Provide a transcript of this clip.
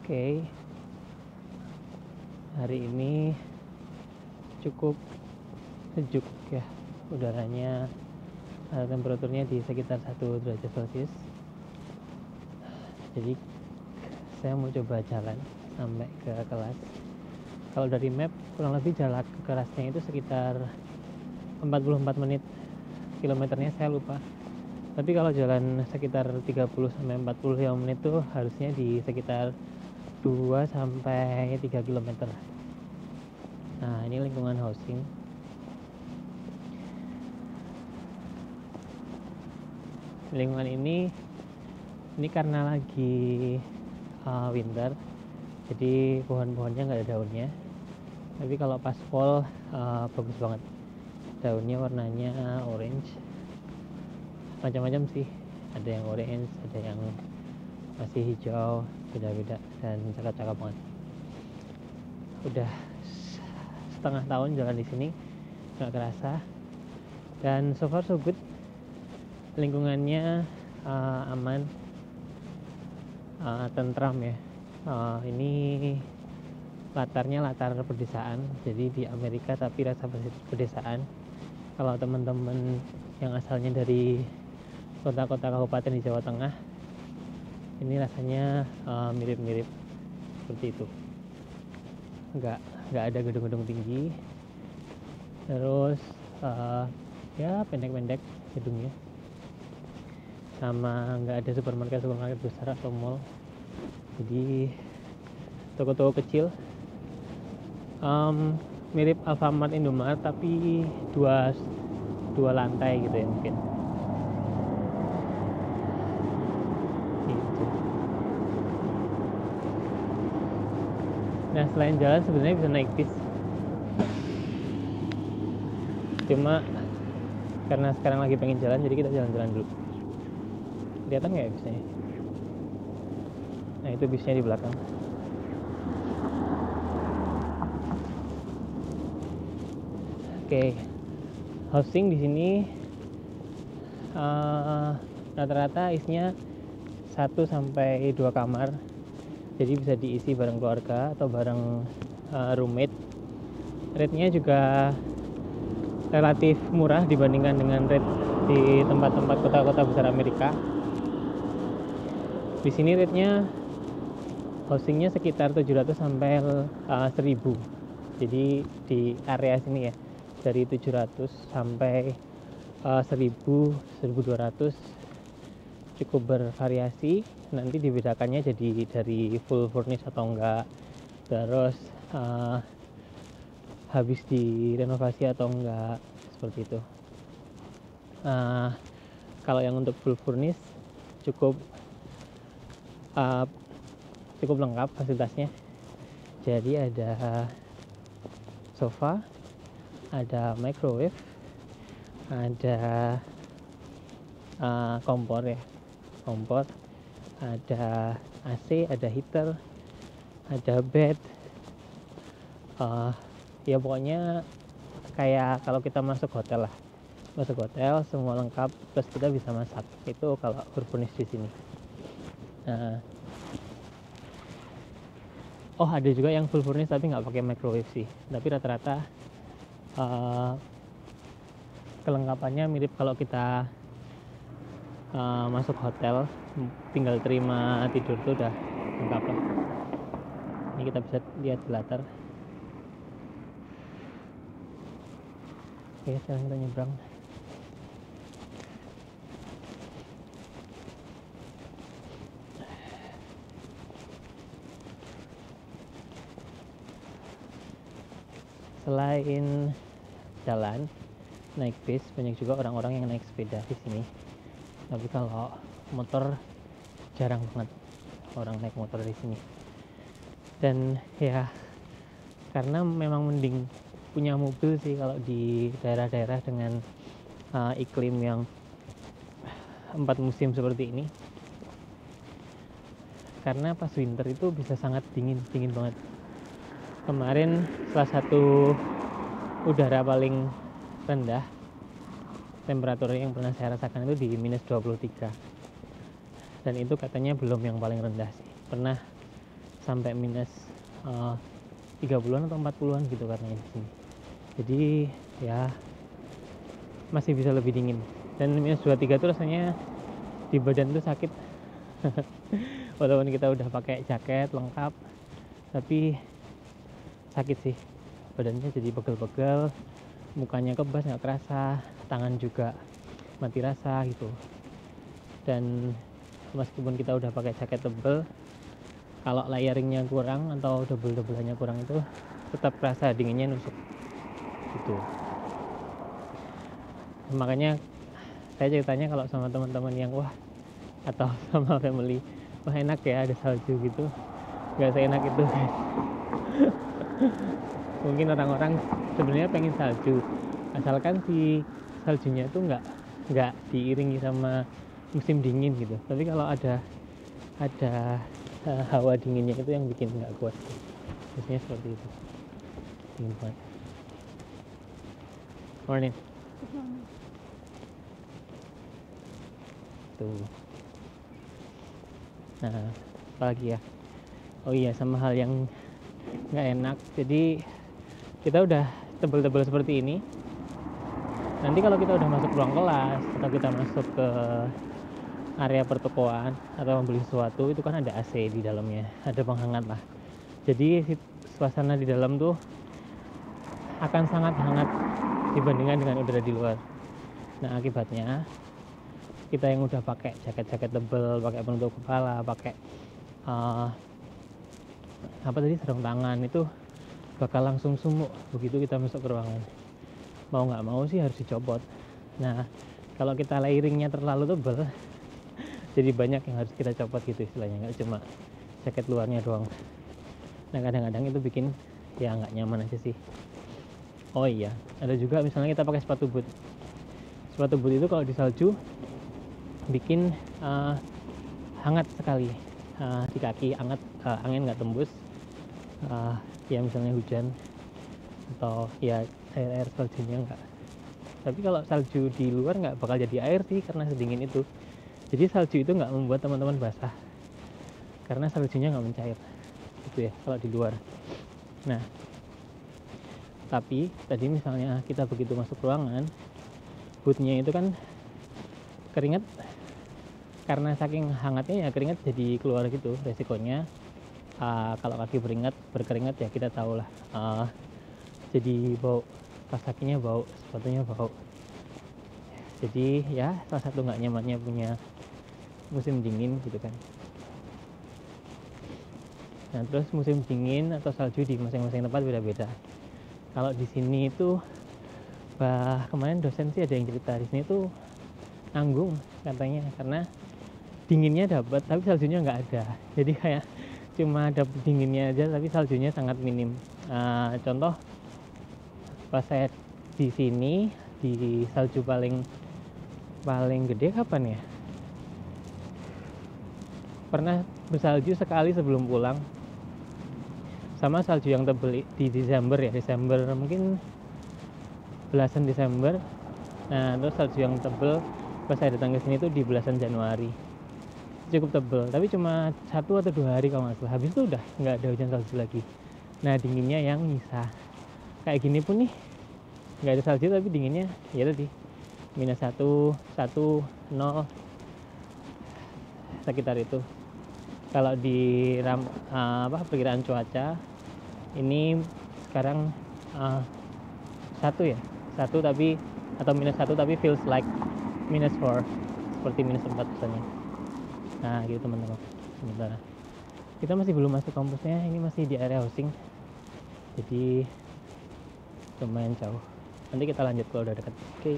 Oke, hari ini cukup sejuk ya udaranya, temperaturnya di sekitar 1 derajat Celcius. Jadi saya mau coba jalan sampai ke kelas. Kalau dari map kurang lebih jarak ke kelasnya itu sekitar 44 menit, kilometernya saya lupa. Tapi kalau jalan sekitar 30 sampai 45 menit tuh harusnya di sekitar 2 sampai 3 km. Nah, ini lingkungan housing. Lingkungan ini karena lagi winter, jadi pohon-pohonnya nggak ada daunnya. Tapi kalau pas fall bagus banget. Daunnya warnanya orange. Macam-macam sih. Ada yang orange, ada yang masih hijau, beda-beda dan cakep-cakep banget. Udah setengah tahun jalan di sini, nggak kerasa. Dan so far so good. Lingkungannya aman, tentram ya. Ini latarnya latar pedesaan, jadi di Amerika tapi rasa pedesaan. Kalau teman-teman yang asalnya dari kota-kota kabupaten di Jawa Tengah, ini rasanya mirip-mirip seperti itu. Nggak ada gedung-gedung tinggi, terus ya pendek-pendek gedungnya, sama nggak ada supermarket besar atau mall. Jadi toko-toko kecil, mirip Alfamart, Indomaret tapi dua lantai gitu ya mungkin. Gitu. Nah, selain jalan sebenarnya bisa naik bis. Cuma karena sekarang lagi pengen jalan, jadi kita jalan-jalan dulu. Kelihatan nggak ya bisnya? Nah, itu bisnya di belakang. Oke, housing di sini rata-rata isinya 1 sampai 2 kamar. Jadi bisa diisi bareng keluarga atau bareng roommate. Rate-nya juga relatif murah dibandingkan dengan rate di tempat-tempat kota-kota besar Amerika. Di sini rate-nya housingnya sekitar 700 sampai 1000. Jadi di area sini ya, dari 700 sampai 1000, 1200 cukup bervariasi. Nanti dibedakannya jadi dari full furnish atau enggak, terus habis direnovasi atau enggak, seperti itu. Kalau yang untuk full furnish cukup lengkap fasilitasnya. Jadi ada sofa, ada microwave, ada kompor, ada AC, ada heater, ada bed. Ya pokoknya kayak kalau kita masuk hotel lah. Masuk hotel semua lengkap, terus kita bisa masak. Itu kalau furnish di sini. Ada juga yang full furnish tapi nggak pakai microwave sih. Tapi rata-rata kelengkapannya mirip kalau kita masuk hotel, tinggal terima tidur tuh udah lengkap lah. Ini kita bisa lihat di latar. Oke, sekarang kita nyebrang. Selain jalan, naik bis, banyak juga orang-orang yang naik sepeda di sini. Tapi kalau motor jarang banget orang naik motor di sini. Dan ya karena memang mending punya mobil sih kalau di daerah-daerah dengan iklim yang 4 musim seperti ini. Karena pas winter itu bisa sangat dingin banget. Kemarin salah satu udara paling rendah temperatur yang pernah saya rasakan itu di minus 23. Dan itu katanya belum yang paling rendah sih. Pernah sampai minus 30-an atau 40-an gitu katanya di sini. Jadi ya masih bisa lebih dingin. Dan minus 23 itu rasanya di badan tuh sakit. Walaupun kita udah pakai jaket lengkap, tapi sakit sih. Badannya jadi pegel-pegel, mukanya kebas nggak kerasa, tangan juga mati rasa gitu. Dan meskipun kita udah pakai jaket tebel, kalau layeringnya kurang atau double-doubleannya kurang itu tetap rasa dinginnya nusuk gitu. Makanya saya ceritanya kalau sama teman-teman yang wah, atau sama family, wah enak ya ada salju gitu, nggak seenak itu guys. Mungkin orang-orang sebenarnya pengen salju, asalkan si saljunya itu nggak diiringi sama musim dingin gitu. Tapi kalau ada hawa dinginnya itu yang bikin nggak kuat. Biasanya seperti itu. Dingin banget. Morning. Tuh. Nah, apa lagi ya? Oh iya, sama hal yang nggak enak. Jadi kita udah tebel-tebel seperti ini. Nanti kalau kita udah masuk ruang kelas atau kita masuk ke area pertokoan atau membeli sesuatu, itu kan ada AC di dalamnya, ada penghangat lah. Jadi suasana di dalam tuh akan sangat hangat dibandingkan dengan udara di luar. Nah, akibatnya kita yang udah pakai jaket-jaket tebel, pakai penutup kepala, pakai sarung tangan, itu bakal langsung sumuk begitu kita masuk ke ruangan. Mau nggak mau sih harus dicopot. Nah, kalau kita layering-nya terlalu tebal, jadi banyak yang harus kita copot gitu istilahnya, nggak cuma jaket luarnya doang. Nah, kadang-kadang itu bikin ya nggak nyaman aja sih. Oh iya, ada juga misalnya kita pakai sepatu boot. Sepatu boot itu kalau di salju bikin hangat sekali di kaki, hangat, angin nggak tembus. Ya misalnya hujan atau ya air saljunya enggak. Tapi kalau salju di luar nggak bakal jadi air sih karena sedingin itu. Jadi salju itu nggak membuat teman-teman basah karena saljunya nggak mencair gitu ya kalau di luar. Nah, tapi tadi misalnya kita begitu masuk ruangan, bootnya itu kan keringat, karena saking hangatnya ya keringat jadi keluar gitu. Resikonya kalau kaki berkeringat ya kita tahu lah, jadi bau, pas kakinya bau, sepatunya bau. Jadi ya salah satu nggak nyamannya punya musim dingin gitu kan. Nah, terus musim dingin atau salju di masing-masing tempat beda-beda. Kalau di sini itu kemarin dosen sih ada yang cerita di sini tuh nanggung katanya karena dinginnya dapat tapi saljunya nggak ada. Jadi kayak cuma dapet dinginnya aja tapi saljunya sangat minim. Contoh pas saya di sini di salju paling gede kapan ya? Pernah bersalju sekali sebelum pulang. Sama salju yang tebel di Desember ya, Desember mungkin belasan Desember. Nah, terus salju yang tebel pas saya datang ke sini tuh di belasan Januari. Cukup tebel, tapi cuma 1 atau 2 hari kalau nggak salah. Habis itu udah nggak ada hujan salju lagi. Nah, dinginnya yang nyisa. Kayak gini pun nih, nggak ada salju tapi dinginnya ya tadi minus 1, 1, 0 sekitar itu. Kalau di perkiraan cuaca ini sekarang 1 ya, 1 tapi atau minus 1 tapi feels like minus 4, seperti minus 4 misalnya. Nah gitu teman-teman. Sementara kita masih belum masuk kampusnya, ini masih di area housing, jadi lumayan jauh. Nanti kita lanjut kalau udah dekat. Oke.